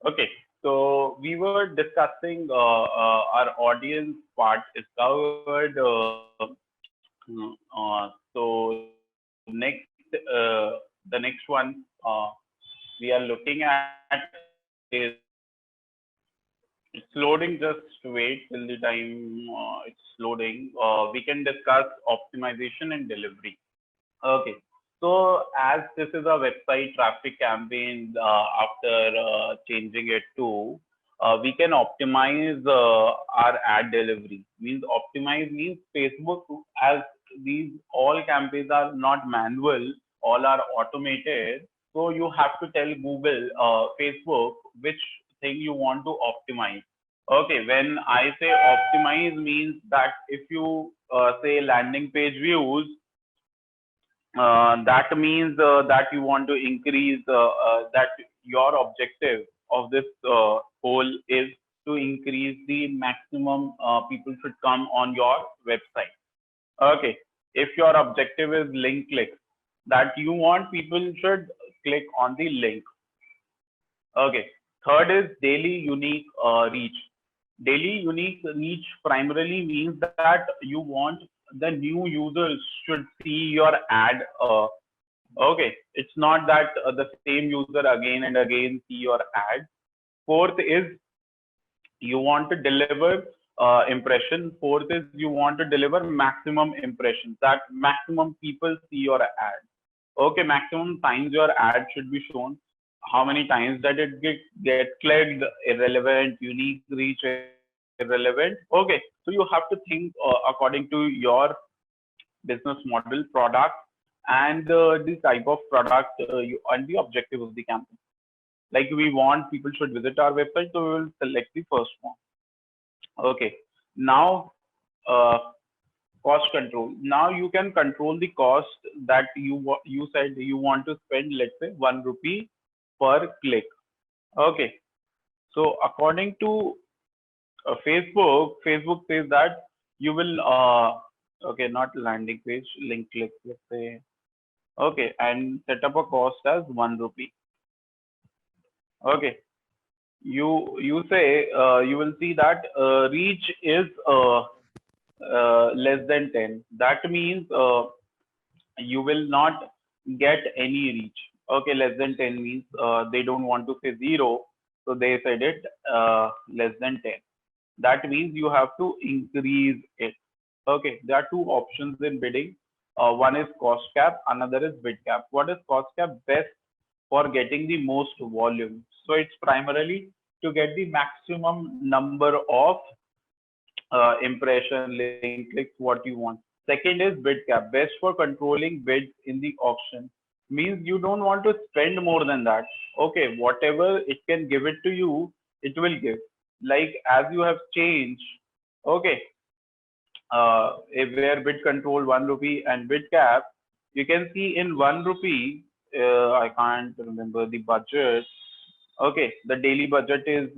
Okay, so we were discussing our audience part is covered. So next, the next one we are looking at is it's loading. Just wait till the time it's loading. We can discuss optimization and delivery. Okay. So as this is a website traffic campaign, after changing it to, we can optimize our ad delivery. Means optimize means Facebook, as these all campaigns are not manual, all are automated. So you have to tell Google, Facebook, which thing you want to optimize. Okay, when I say optimize means that if you say landing page views, that means that you want to increase that your objective of this whole is to increase the maximum people should come on your website. Okay, if your objective is link clicks, that you want people should click on the link. Okay, third is daily unique reach. Daily unique reach primarily means that you want the new users should see your ad. Okay, it's not that the same user again and again see your ad. Fourth is you want to deliver impression. Fourth is you want to deliver maximum impressions, that maximum people see your ad. Okay, maximum times your ad should be shown. How many times that it get clicked, irrelevant, unique reach, irrelevant. Okay, so you have to think according to your business model, product, and the type of product and the objective of the campaign. Like we want people should visit our website, so we will select the first one. Okay, now uh, cost control. Now you can control the cost that you said you want to spend. Let's say 1 rupee per click. Okay, so according to Facebook says that you will okay, not landing page, link click. Let's say okay, and set up a cost as 1 rupee. Okay, you say you will see that reach is less than 10. That means you will not get any reach. Okay, less than 10 means they don't want to say zero, so they said it less than 10. That means you have to increase it. Okay, there are two options in bidding. One is cost cap, another is bid cap. What is cost cap? Best for getting the most volume. So it's primarily to get the maximum number of impression, link clicks, what you want. Second is bid cap, best for controlling bids in the auction. Means you don't want to spend more than that. Okay, whatever it can give it to you, it will give. Like as you have changed, okay, where bid control 1 rupee and bid cap, you can see in 1 rupee, I can't remember the budget. Okay, the daily budget is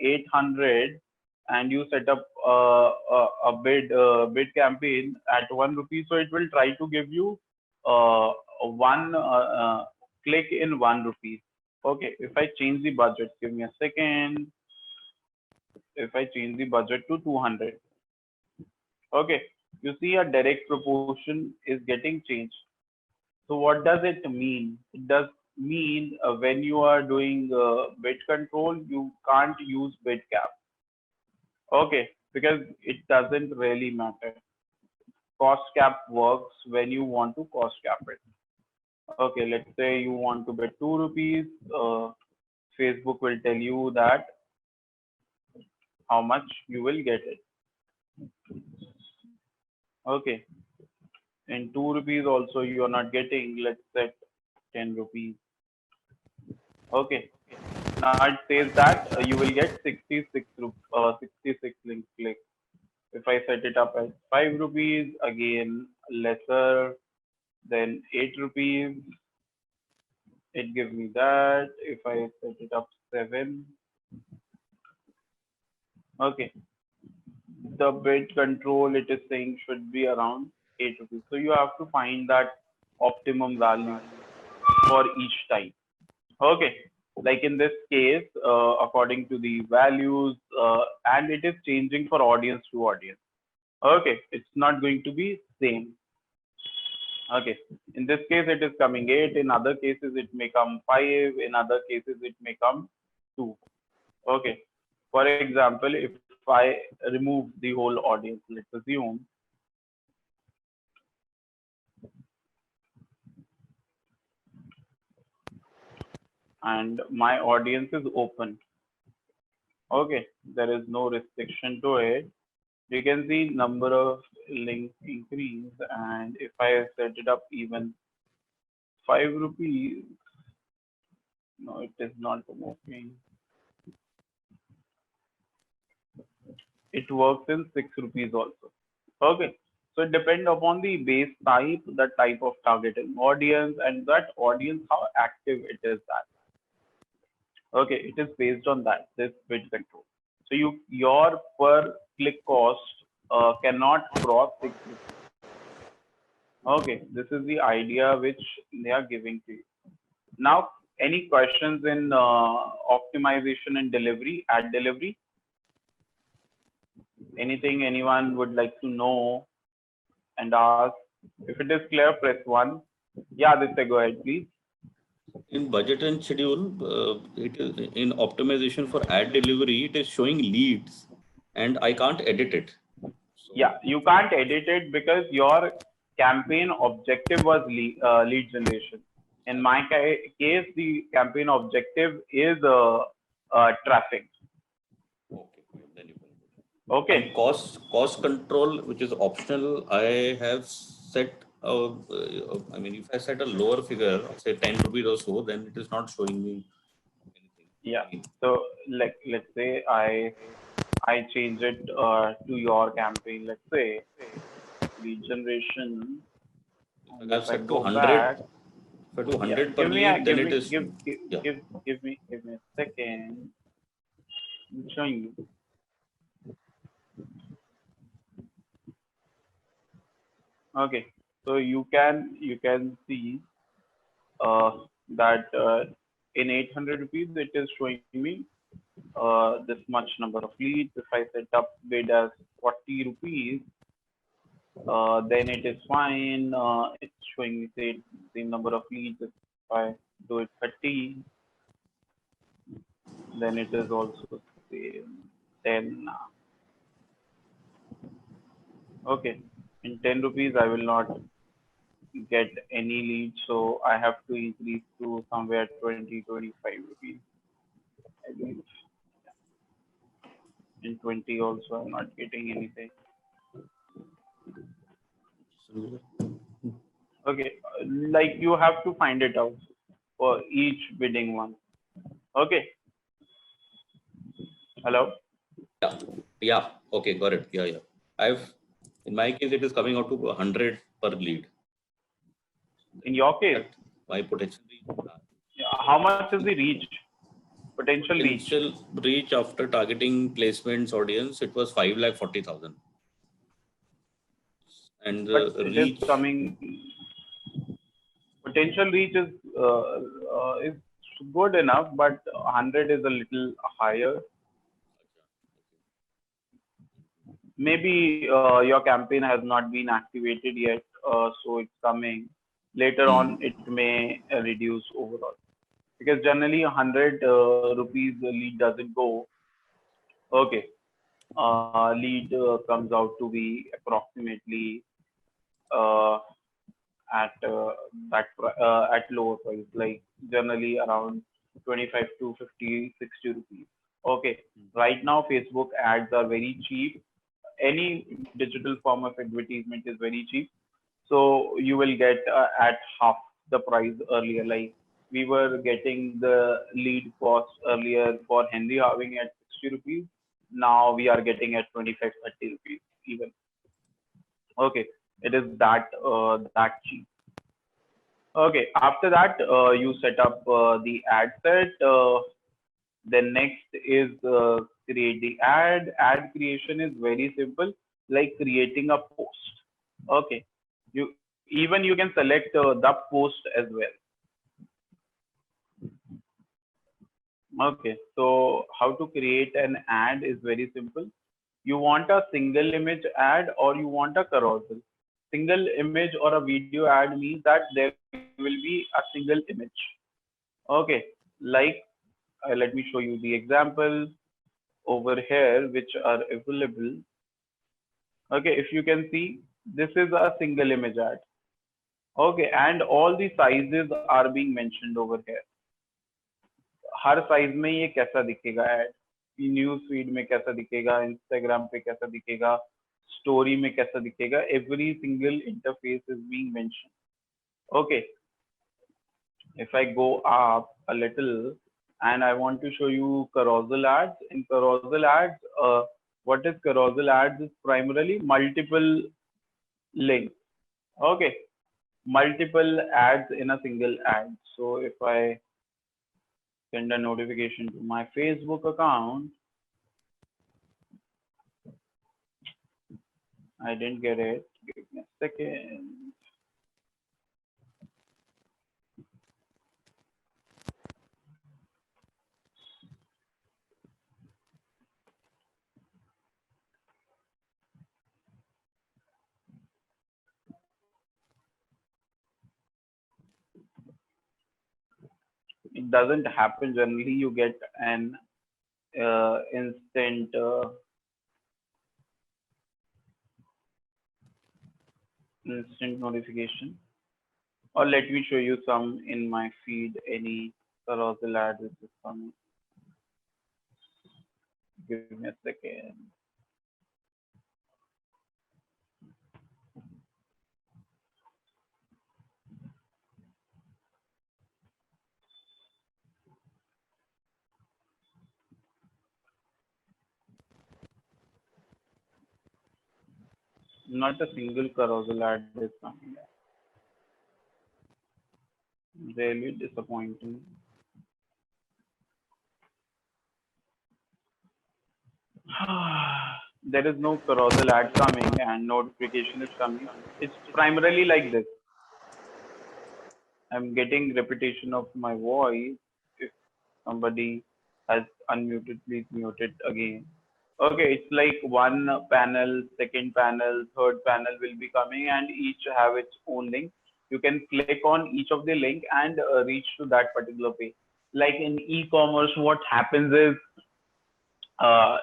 800, and you set up a bid campaign at 1 rupee, so it will try to give you one click in 1 rupee. Okay, if I change the budget, give me a second. If I change the budget to 200, okay, you see a direct proportion is getting changed. So what does it mean? It does mean when you are doing bid control, you can't use bid cap. Okay, because it doesn't really matter. Cost cap works when you want to cost cap it. Okay, let's say you want to bid 2 rupees. Facebook will tell you that how much you will get it. Okay, in 2 rupees also you are not getting. Let's set 10 rupees. Okay, now it says that you will get 66 link clicks. If I set it up at 5 rupees, again lesser than 8 rupees, it gives me that. If I set it up 7, okay, the bid control it is saying should be around 8 rupees. So you have to find that optimum value for each type. Okay, Like in this case, according to the values, and it is changing for audience to audience. Okay, it's not going to be same. Okay, in this case it is coming 8. In other cases it may come 5. In other cases it may come 2. Okay, for example, if I remove the whole audience, let's assume, and my audience is open. Okay, there is no restriction to it. You can see number of links increase, and if I set it up even 5 rupees, no, it is not working. It works in 6 rupees also. Okay, so it depends upon the base type, the type of targeting audience, and that audience how active it is. That okay, it is based on that this bid control. So your per click cost cannot cross 6 rupees. Okay, this is the idea which they are giving to you. Now, any questions in optimization and delivery, ad delivery? Anything anyone would like to know and ask? If it is clear, press 1. Yeah, Aditya, go ahead, please. In budget and schedule, it is in optimization for ad delivery, it is showing leads and I can't edit it. So, yeah, you can't edit it because your campaign objective was lead generation. In my case, the campaign objective is traffic. okay, then you can. Okay. And cost control, which is optional, I have set. I mean, if I set a lower figure, say 10 rupees or so, then it is not showing me anything. Yeah. So let's say I change it to your campaign. Let's say lead generation. If I have If I set to go 100, back, if I do yeah, 100 per lead, then it is yeah. give me a second. I'm showing you. Okay, so you can see that in 800 rupees it is showing me this much number of leads. If I set up bid as 40 rupees, then it is fine. It's showing me the same number of leads. If I do it 30, then it is also same 10. Okay, in 10 rupees I will not get any leads, so I have to increase to somewhere 20, 25 rupees. I believe in 20 also I'm not getting anything. Okay, like you have to find it out for each bidding one. Okay. Hello. Yeah, yeah. Okay, got it. Yeah, yeah. In my case, it is coming out to 100 per lead. In your case, my potential how much is the reach? Potential reach after targeting placements audience, it was 5,40,000. And the reach coming. Potential reach is good enough, but 100 is a little higher. Maybe your campaign has not been activated yet, so it's coming. Later on, it may reduce overall. Because generally 100 rupees the lead doesn't go. Okay. Lead comes out to be approximately at at lower price, like generally around 25 to 50, 60 rupees. Okay. Right now, Facebook ads are very cheap. Any digital form of advertisement is very cheap. So you will get at half the price earlier. Like we were getting the lead cost earlier for Henry Harding at 60 rupees. Now we are getting at 25, 30 rupees even. Okay, it is that cheap. Okay, after that you set up the ad set. Then next is create the ad. Ad creation is very simple, like creating a post. Okay, you can select the post as well. Okay, so how to create an ad is very simple. You want a single image ad or you want a carousel. Single image or a video ad means that there will be a single image. Okay, like let me show you the examples over here which are available. Okay, if you can see, this is a single image ad. Okay, and all the sizes are being mentioned over here. Her size में ये कैसा दिखेगा add, news feed में कैसा दिखेगा, Instagram पे कैसा दिखेगा, स्टोरी में कैसा दिखेगा, every single interface is being mention. Okay, if I go up a little and I want to show you carousel ads. In carousel ads, what is carousel ads is primarily multiple links. Okay, multiple ads in a single ad. So if I send a notification to my Facebook account, I didn't get it. Give me a second. It doesn't happen generally. You get an instant notification. Or let me show you some in my feed. Any carousel ad which is coming. Give me a second. Not a single carousel ad is coming. Really disappointing. There is no carousel ad coming and notification is coming. It's primarily like this. I'm getting repetition of my voice. If somebody has unmuted, please mute it again. Okay, it's like one panel, second panel, third panel will be coming and each have its own link. You can click on each of the link and reach to that particular page. Like in e-commerce, what happens is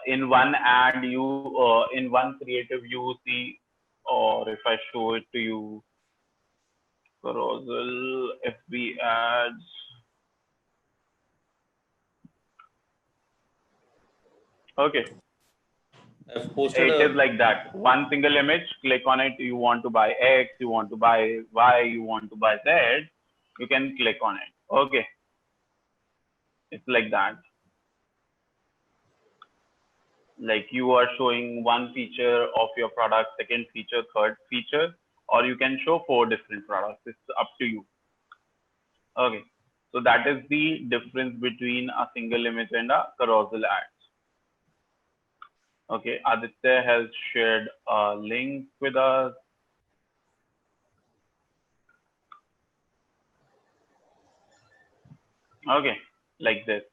in one ad, in one creative, you see, or if I show it to you, carousel, FB ads. Okay, I've posted it is a like that. One single image, click on it. You want to buy X, you want to buy Y, you want to buy Z. You can click on it. Okay, it's like that. Like you are showing one feature of your product, second feature, third feature, or you can show four different products. It's up to you. Okay, so that is the difference between a single image and a carousel ad. Okay, Aditya has shared a link with us. Okay, like this.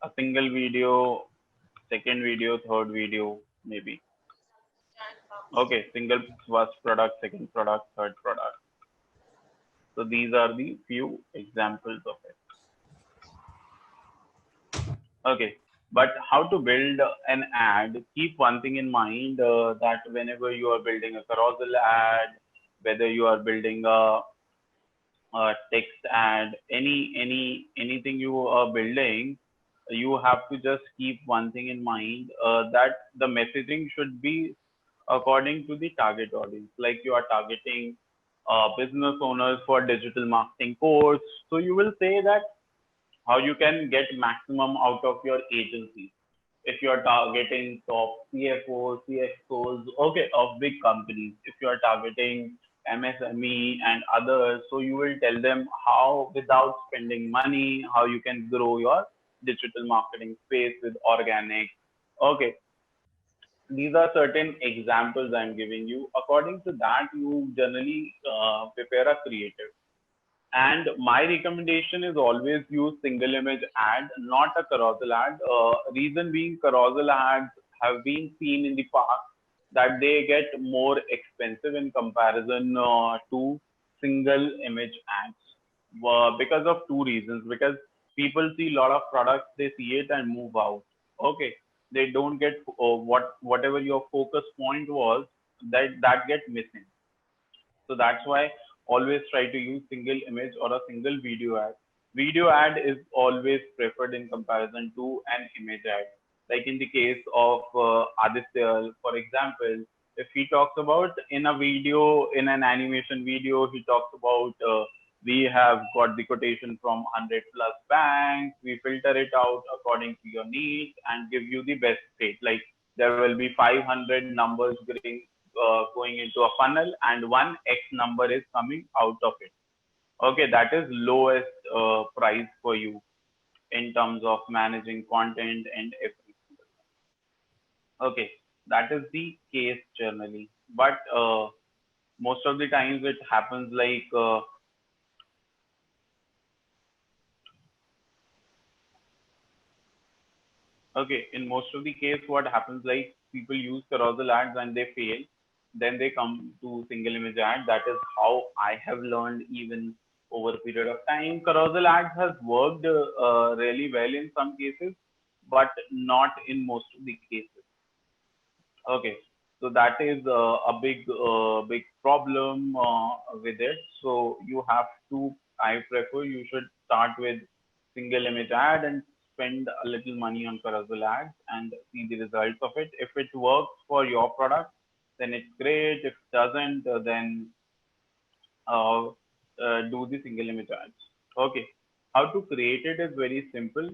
A single video, second video, third video, maybe. Okay, single first product, second product, third product. So these are the few examples of it. Okay, but how to build an ad? Keep one thing in mind that whenever you are building a carousel ad, whether you are building a text ad, anything you are building, you have to just keep one thing in mind that the messaging should be according to the target audience. Like you are targeting business owners for digital marketing course, so you will say that how you can get maximum out of your agency. If you are targeting top CFOs, CXOs, okay, of big companies, if you are targeting MSME and others, so you will tell them how, without spending money, how you can grow your digital marketing space with organic. Okay, these are certain examples I'm giving you. According to that, you generally prepare a creative. And my recommendation is always use single image ad, not a carousel ad. Reason being, carousel ads have been seen in the past that they get more expensive in comparison to single image ads, because of two reasons. Because people see a lot of products, they see it and move out. Okay, they don't get whatever your focus point was, that get missing. So that's why always try to use single image or a single video ad. Video ad is always preferred in comparison to an image ad. Like in the case of Aditya, for example, if he talks about in a video, in an animation video, he talks about we have got the quotation from 100 plus banks, we filter it out according to your needs and give you the best rate. Like there will be 500 numbers going into a funnel and one X number is coming out of it. Okay, that is lowest price for you in terms of managing content and everything. Okay, that is the case generally. But most of the times it happens like okay, in most of the case, what happens like people use carousel ads and they fail. Then they come to single image ad. That is how I have learned even over a period of time. Carousel ads has worked really well in some cases, but not in most of the cases. Okay, so that is big problem with it. So you have to, I prefer you should start with single image ad and spend a little money on carousel ads and see the results of it. If it works for your product, then it's great. If it doesn't, then uh, do the single image ads. Okay, how to create it is very simple.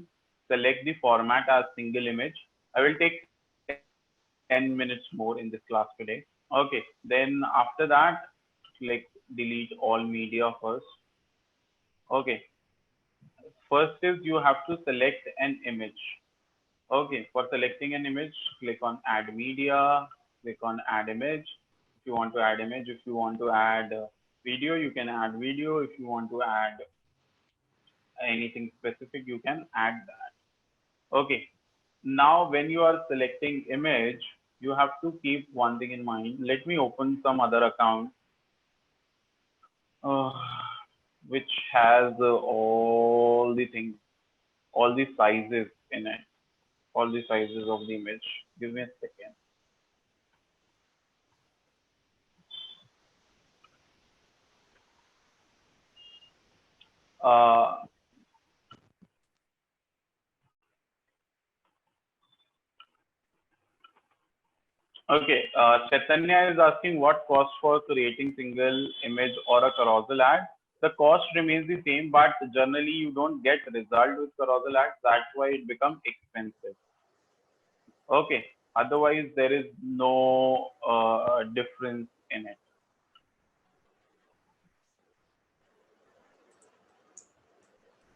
Select the format as single image. I will take 10 minutes more in this class today. Okay, then after that, like delete all media first. Okay, first is you have to select an image. Okay, for selecting an image, click on add media, click on add image. If you want to add image, if you want to add video, you can add video. If you want to add anything specific, you can add that. Okay, now when you are selecting image, you have to keep one thing in mind. Let me open some other account uh, which has all the things, all the sizes in it, all the sizes of the image. Give me a second. Uh, okay, Chaitanya is asking what cost for creating single image or a carousel ad. The cost remains the same, but generally you don't get result with carousel ads. That's why it becomes expensive. Okay, otherwise there is no difference in it.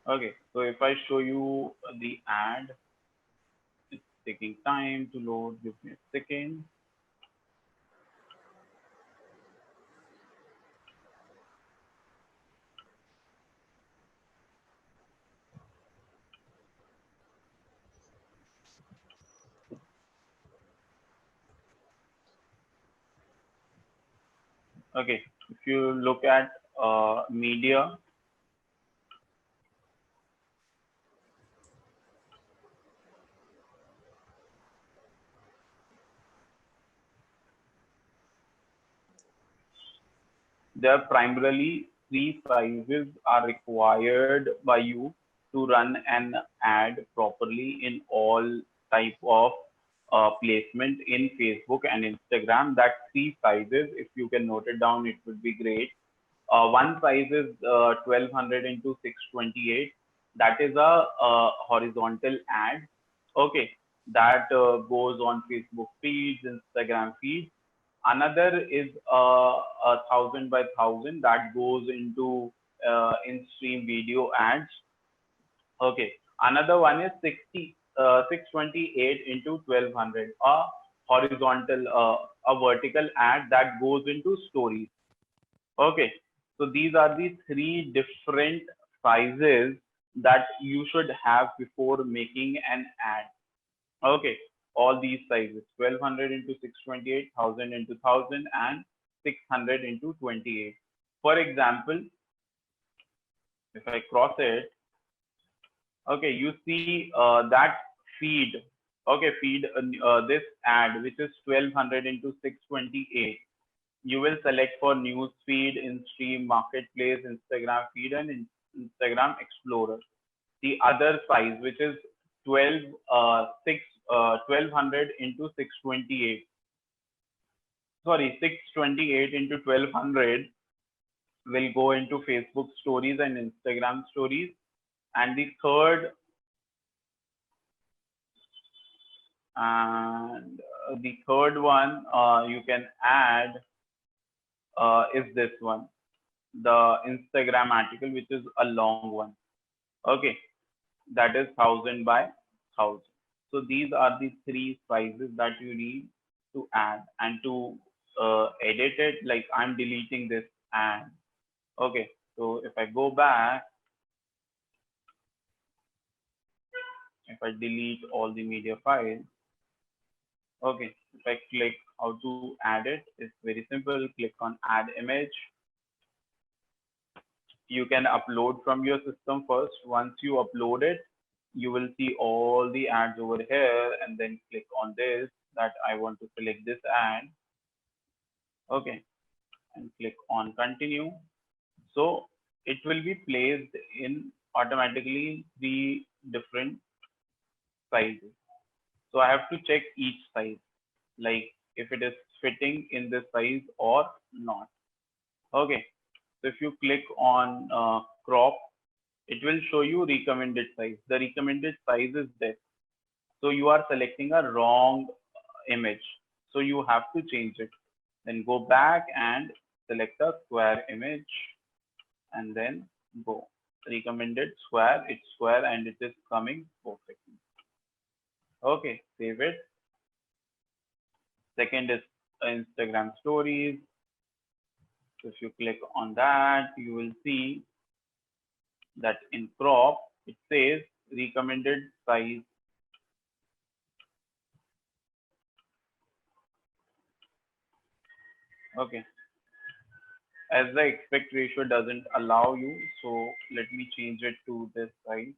Okay, so if I show you the ad, it's taking time to load. Give me a second. Okay, if you look at media, there are primarily three sizes are required by you to run an ad properly in all type of placement in Facebook and Instagram. That three sizes, if you can note it down, it would be great. One size is 1200 into 628. That is a horizontal ad. Okay, that goes on Facebook feeds, Instagram feeds. Another is 1000 by 1000 that goes into in-stream video ads. Okay, another one is 628 into 1200, a horizontal, a vertical ad that goes into stories. Okay, So these are the three different sizes that you should have before making an ad. Okay, all these sizes: 1200 into 628, 1000 into 1000, and 600 into 28. For example, if I cross it, okay, you see that feed. Okay, feed this ad, which is 1200 into 628. You will select for news feed, InStream, Marketplace, Instagram feed, and Instagram Explorer. The other size, which is 1200 into 628. Sorry, 628 into 1200 will go into Facebook stories and Instagram stories. And the third one you can add is this one, the Instagram article, which is a long one. Okay, that is 1000 by 1000. So these are the three sizes that you need to add. And to edit it, like I'm deleting this ad. Okay, so if I go back, if I delete all the media files, okay, if I click how to add it, it's very simple. Click on add image. You can upload from your system first. Once you upload it, you will see all the ads over here, and then click on this, that I want to select this ad. Okay, and click on continue. So it will be placed in automatically the different sizes. So I have to check each size, like if it is fitting in this size or not. Okay, so if you click on crop, it will show you recommended size. The recommended size is this. So you are selecting a wrong image. So you have to change it. Then go back and select a square image, and then go. Recommended square, it's square and it is coming perfectly. Okay, save it. Second is Instagram stories. So if you click on that, you will see that in crop, it says recommended size. Okay, as the aspect ratio doesn't allow you, so let me change it to this size.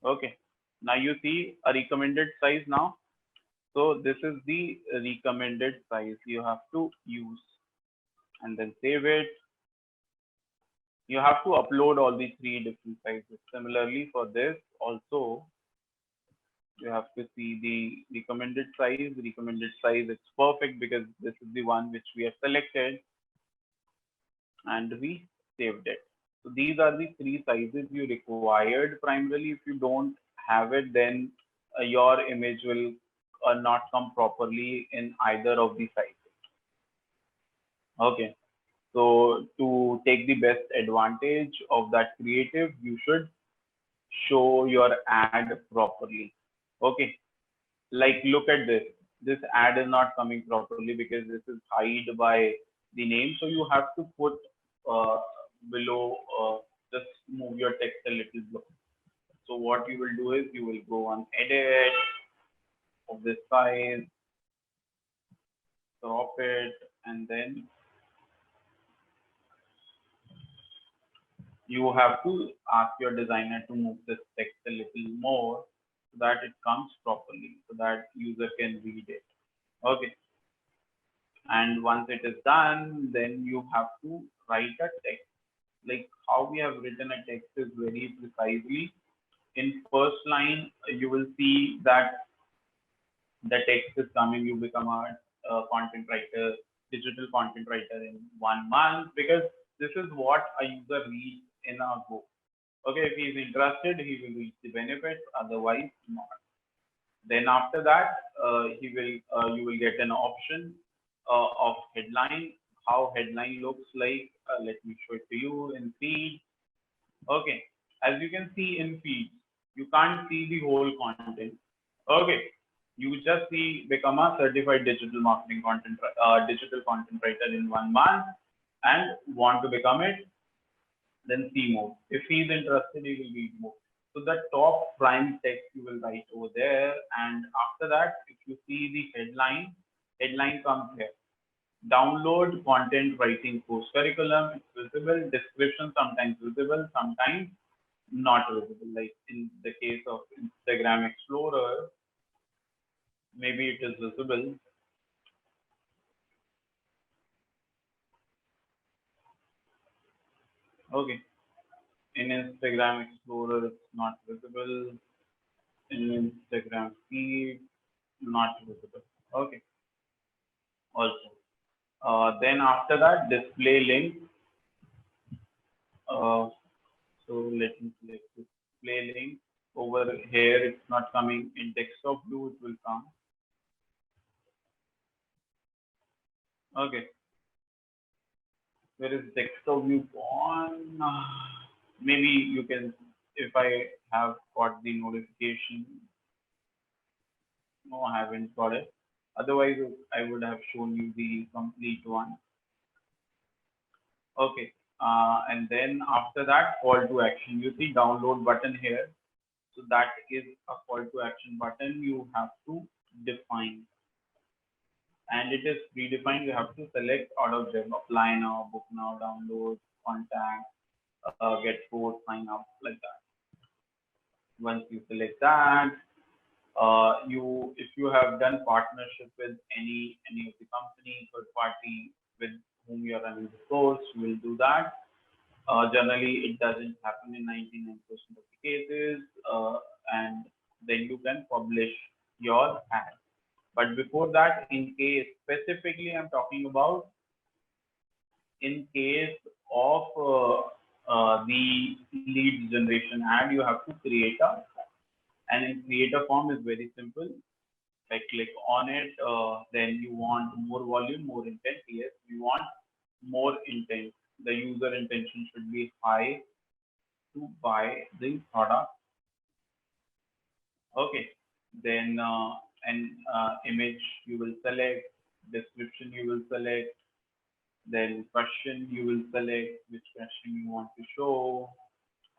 Okay, now you see a recommended size now. So this is the recommended size you have to use, and then save it. You have to upload all the three different sizes. Similarly for this also, you have to see the recommended size. Recommended size, it's perfect because this is the one which we have selected, and we saved it. So these are the three sizes you required primarily. If you don't have it, then your image will not come properly in either of the sizes. Okay, so to take the best advantage of that creative, you should show your ad properly. Okay, like look at this. This ad is not coming properly because this is hide by the name. So you have to put uh, below, just move your text a little below. So what you will do is you will go on edit of this size, crop it, and then you have to ask your designer to move this text a little more so that it comes properly, so that user can read it. Okay. And once it is done, then you have to write a text. Like how we have written a text is very precisely. In first line, you will see that the text is coming. You become a content writer, digital content writer in 1 month, because this is what a user reads in a book. Okay, if he is interested, he will read the benefits, otherwise not. Then after that, you will get an option of headline, how headline looks like. Let me show it to you in feed. Okay, as you can see in feed, you can't see the whole content. Okay, You just see become a certified digital marketing digital content writer in 1 month and want to become it, then see more. If he's interested, he will read more. So the top prime text you will write over there, and after that, if you see the headline comes here. Download content writing course curriculum. It's visible. Description sometimes visible, sometimes not visible. Like in the case of Instagram Explorer, maybe it is visible. Okay. In Instagram Explorer, it's not visible. In Instagram feed, not visible. Okay. Also. Then after that, display link. So let me select display link. Over here, it's not coming in desktop view, it will come. Okay. Where is desktop view on? Maybe you can, if I have got the notification. No, I haven't got it. Otherwise, I would have shown you the complete one. Okay. And then after that, call to action. You see download button here. So that is a call to action button you have to define. And it is predefined. You have to select out of them, apply now, book now, download, contact, get code, sign up, like that. Once you select that, if you have done partnership with any of the company, third party with whom you are running the course, you will do that. Generally, it doesn't happen in 99% of the cases, and then you can publish your ad. But before that, in case specifically, I'm talking about in case of the lead generation ad, you have to create and in creator form is very simple. If I click on it, then you want more volume, more intent. Yes, you want more intent. The user intention should be high to buy the product. Okay, then image you will select, description you will select, then question you will select which question you want to show,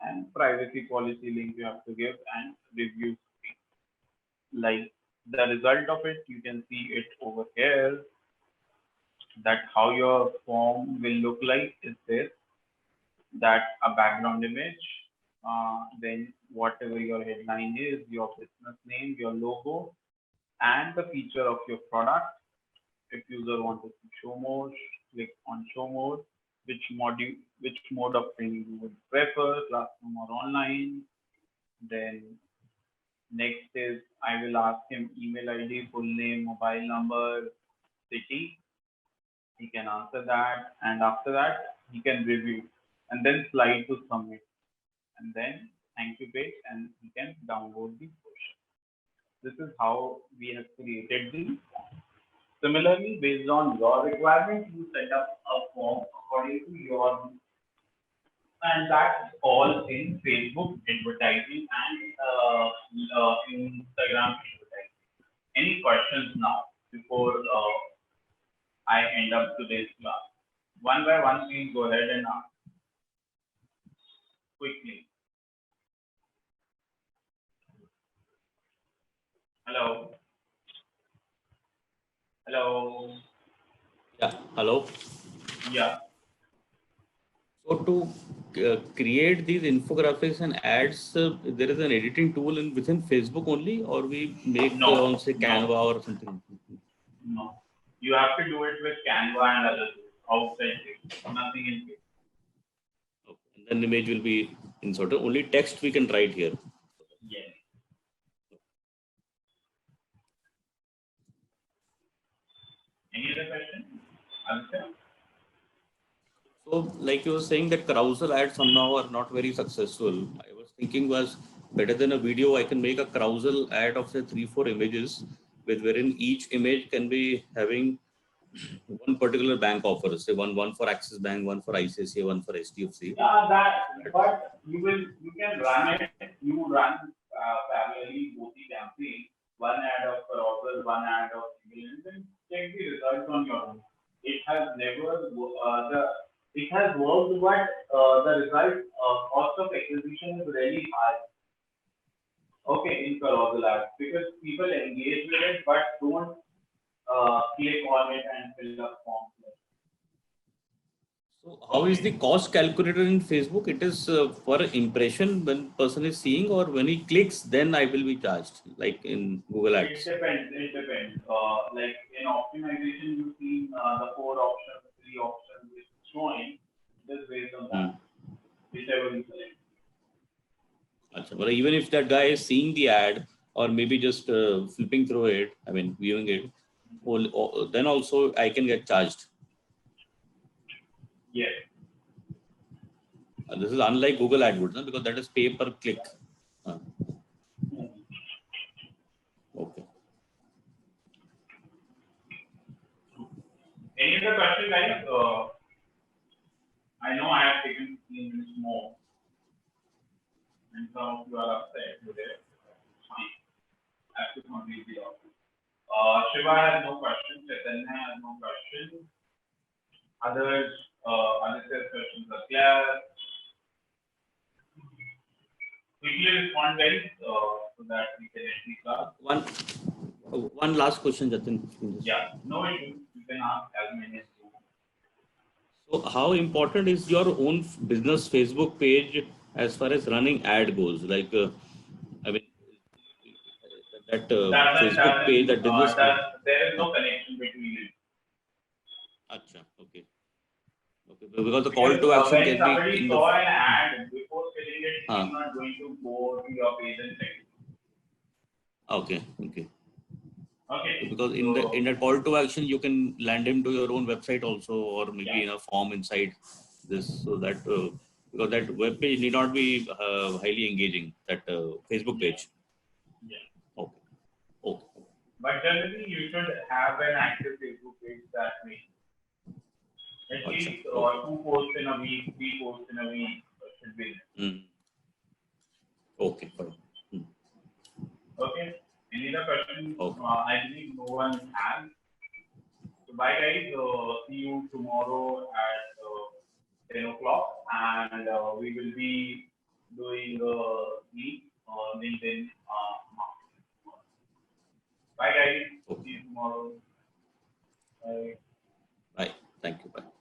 and privacy policy link you have to give, and review. Like the result of it, you can see it over here. That how your form will look like is this. That a background image, then whatever your headline is, your business name, your logo, and the feature of your product. If user wants to show more, click on show more. Which mode of training you would prefer, classroom or online. Then next is I will ask him email ID, full name, mobile number, city. He can answer that, and after that he can review and then slide to submit, and then thank you page, and he can download the question. This is how we have created the form. Similarly, based on your requirement, you set up a form according to your needs. And that's all in Facebook advertising and Instagram advertising. Any questions now before I end up today's class? One by one, please go ahead and ask quickly. Hello. Hello. Yeah, hello. Yeah. So to create these infographics and ads, there is an editing tool within Facebook only, or we make on say Canva or something? No. You have to do it with Canva and other tools outside it. Nothing in it. Okay. And then the image will be inserted. Only text we can write here. Yes. Any other question? Answer? So, like you were saying that carousel ads somehow are not very successful. I was thinking was better than a video. I can make a carousel ad of say 3-4 images, with wherein each image can be having one particular bank offer. Say one for Axis Bank, one for ICICI, one for HDFC. Yeah, but you can run it. You run parallelly both the campaigns. one ad of carousel, one ad of email, then check the results on your own. It has never it has worked, but the result cost of acquisition is really high. Okay, in carousel ads because people engage with it but don't click on it and fill up forms. So how is the cost calculated in Facebook? It is per impression when person is seeing, or when he clicks, then I will be charged, like in Google It Ads. depends. It depends. Like in optimization, you see the four options, three options which is showing. Just based on Hmm. that, whichever you select. Achha, but even if that guy is seeing the ad or maybe just flipping through it, I mean viewing it, then also I can get charged. Yes. This is unlike Google AdWords, no? Because that is pay per click. Okay. Any other question, guys? I know I have taken 15 minutes more, and some of you are upset today. Fine. I have to complete the office. Shiva has no questions. Chaitanya has no questions. Others, Aditya's questions are clear. Quickly respond, guys, so that we can end the class. One last question, Jatin. Yeah, no issue. You can ask as many as you want. So how important is your own business Facebook page as far as running ad goes? Like, I mean, that Facebook page, that business. There is no connection between it. Acha, okay. Okay, because the call to action When can be somebody in saw an ad before filling it, Ah. he's not going to go to your page and check it. Okay, okay. Okay. Because in that call to action, you can land him to your own website also, or maybe in a form inside this, so that because that web page need not be highly engaging. That Facebook page. Yeah. Okay. Okay. But generally, you should have an active Facebook page that way. At least two posts in a week, three posts in a week should be there. Mm. Okay, fine. Mm. Okay. Any other questions? Okay. I believe no one has. So bye guys. See you tomorrow at 10 o'clock, and we will be doing meet LinkedIn. Bye guys. Okay. See you tomorrow. Bye. Bye. Thank you. Bye.